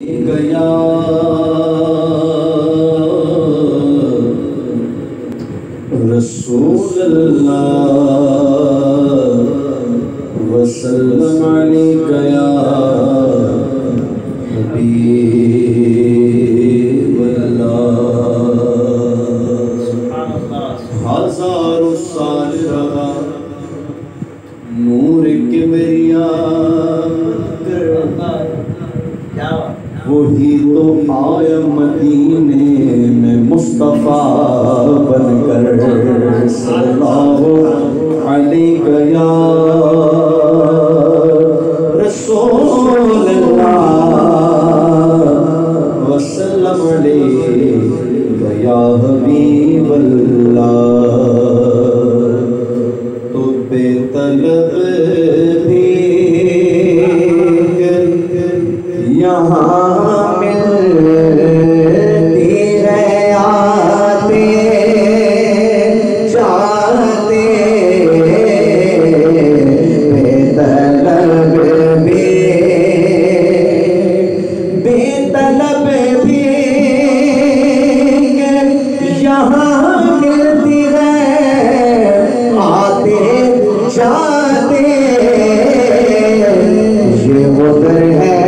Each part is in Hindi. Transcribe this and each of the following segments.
गया रसूल अल्लाह वसल्लम अलैका या हबीब अल्लाह। हज़ारों साल रहा नूर किबरिया वही तो आया मदीने में मुस्तफ़ा बनकर सल्लल्लाहु अलैहि या रसूल अल्लाह वसल्लम अलैहि या हबीब अल्लाह। तो बेतलब भी यहाँ मिलती है आते जाते बेतलब भी यहाँ मिलती है आते जाते। ये वो दर है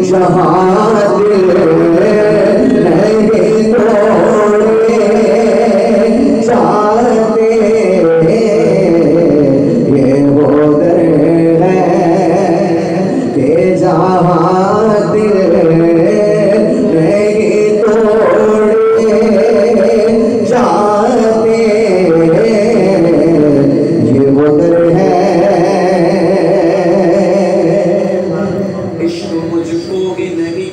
जहाँ दिल नहीं तोड़े जाते। ये वो दर है कि जहाँ दिल नहीं तोड़े जाते। ये वो दर है। इश्क मुझको भी नहीं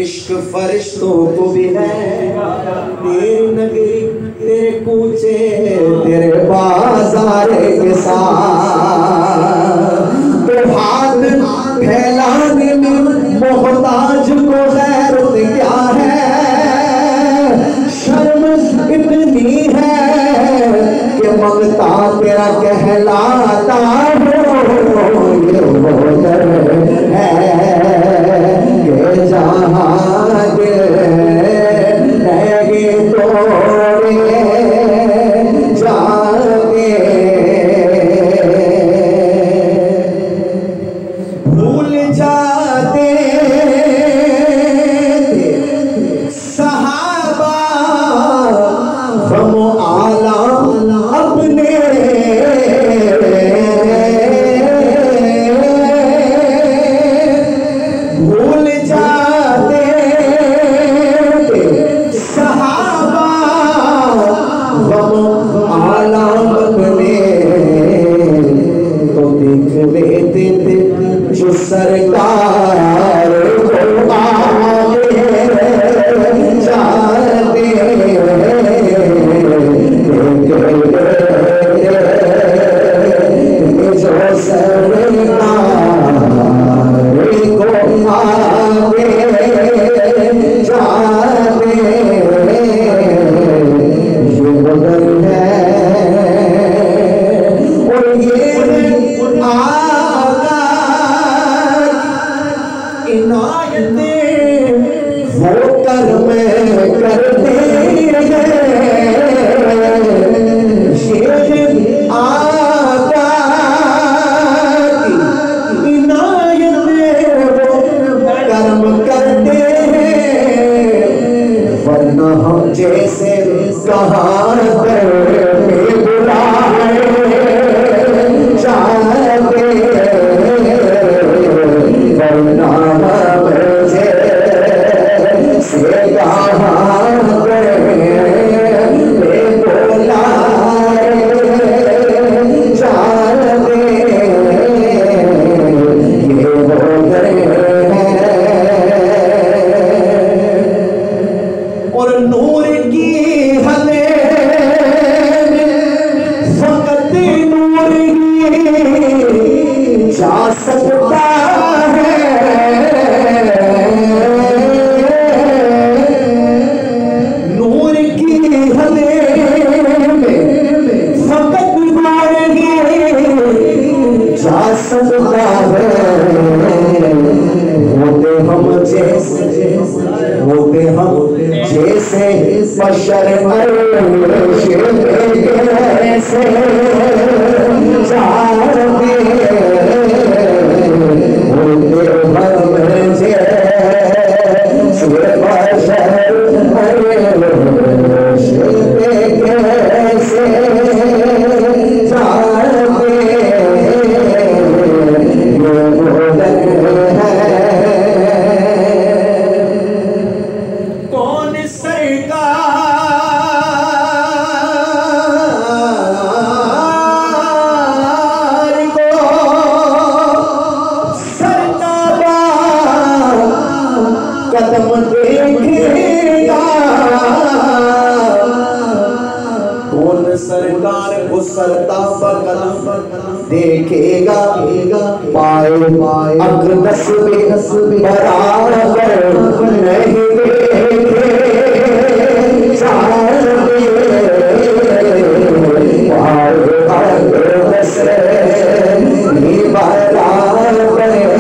इश्क फरिश्तों को भी है। तेरी नगरी तेरे कूचे तेरे बाजार के साथ तो हाथ फैलाने में मोहताज को गैरत क्या है। शर्म इतनी है कि मंगता तेरा कहलाता हो। ये वो दर है कि जहाँ दिल नहीं तोड़े जाते। भूल जाते सहाबा गम आलम अपने भूल जाते सहाबा गम आलम अपने। तो देख लेते थे जो सरकार को आगे जाते। जो सरकार को आगे जाते। ये बदल है और ये आका इनायतें वो कर्म करते हैं। शेर आका की इनायतें वो कर्म करते हैं। वरना हम जैसे कहाँ पर बुलाए जाते। वरना हम जैसे कहाँ पर बुलाए जाते। ये वो दर है और नूर की हमें फकत नूर ही जा सकता है। होते हम जैसे बशर अर्श कैसे चाहते होते हम जैसे बशर अर्श कैसे देखेगा पाए अकदस में बराबर नहीं देखे अकदस में बराबर नहीं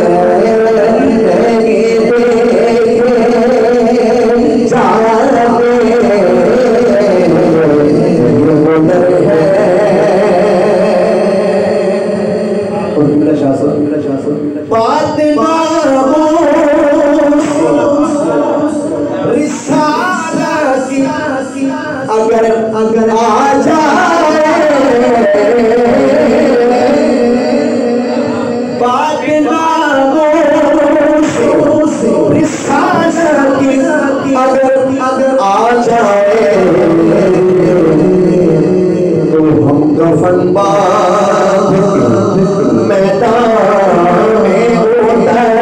अगर आ जाए बात अगर आ जाए तो हम कफन बांध मैदान में उतर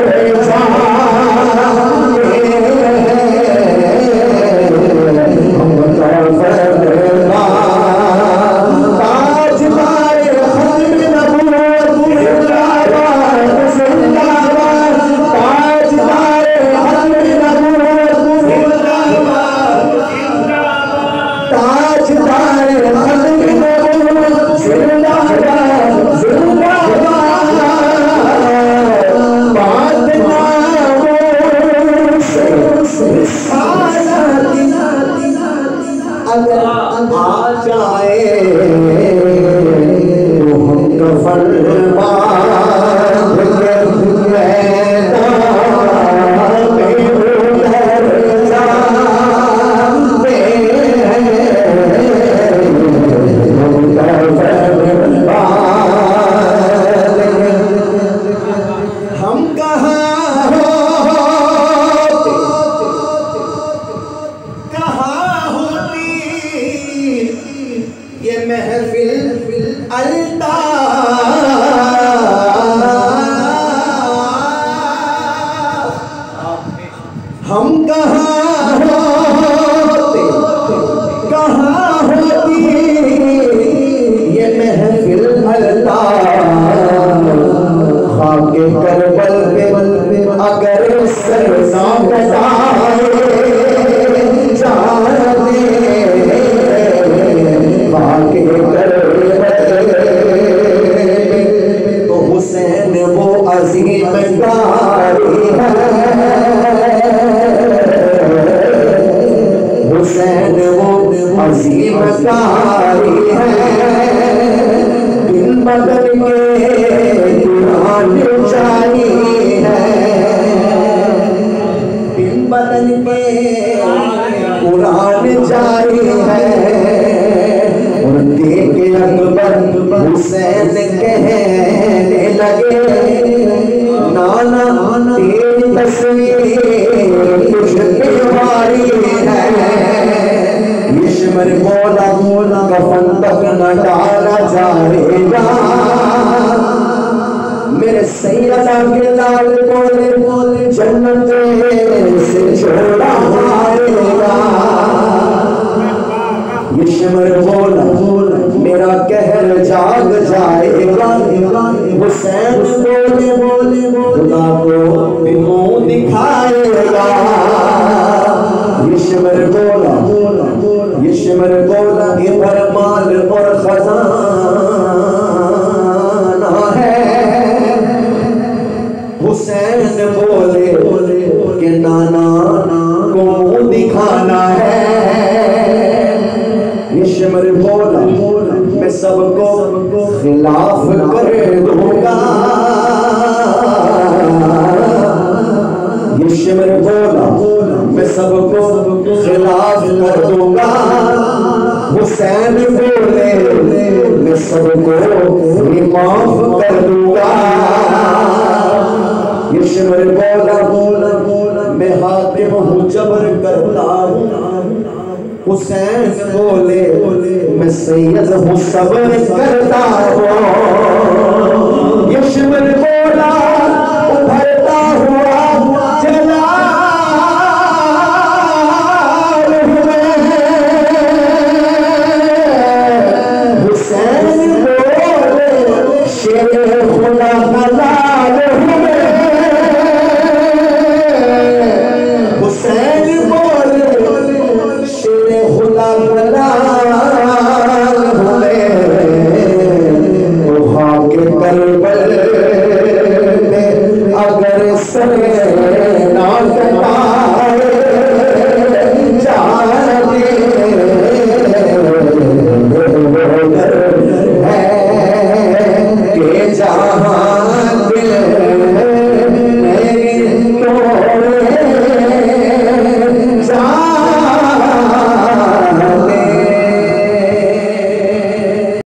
नाना को मुंह दिखाना है। ये शिमर बोला मैं सबको खिलाफ कर दूंगा। ये शिमर बोला मैं सबको खिलाफ कर दूंगा। हुसैन बोले मैं सबको माफ कर दूंगा। ये शिमर बोला मैं हाकिम हूँ जबर करता हूँ। हुसैन बोले मैं सैयद हूँ सबर करता हूँ। ये शिमर बोला उभरता हुआ जलाल हूँ मैं। हुसैन बोले शेर खुदा का लाल हूँ मैं। हुसैन बोले शेर खुदा का लाल हूँ मैं। तो खाके करबल में अगर सरे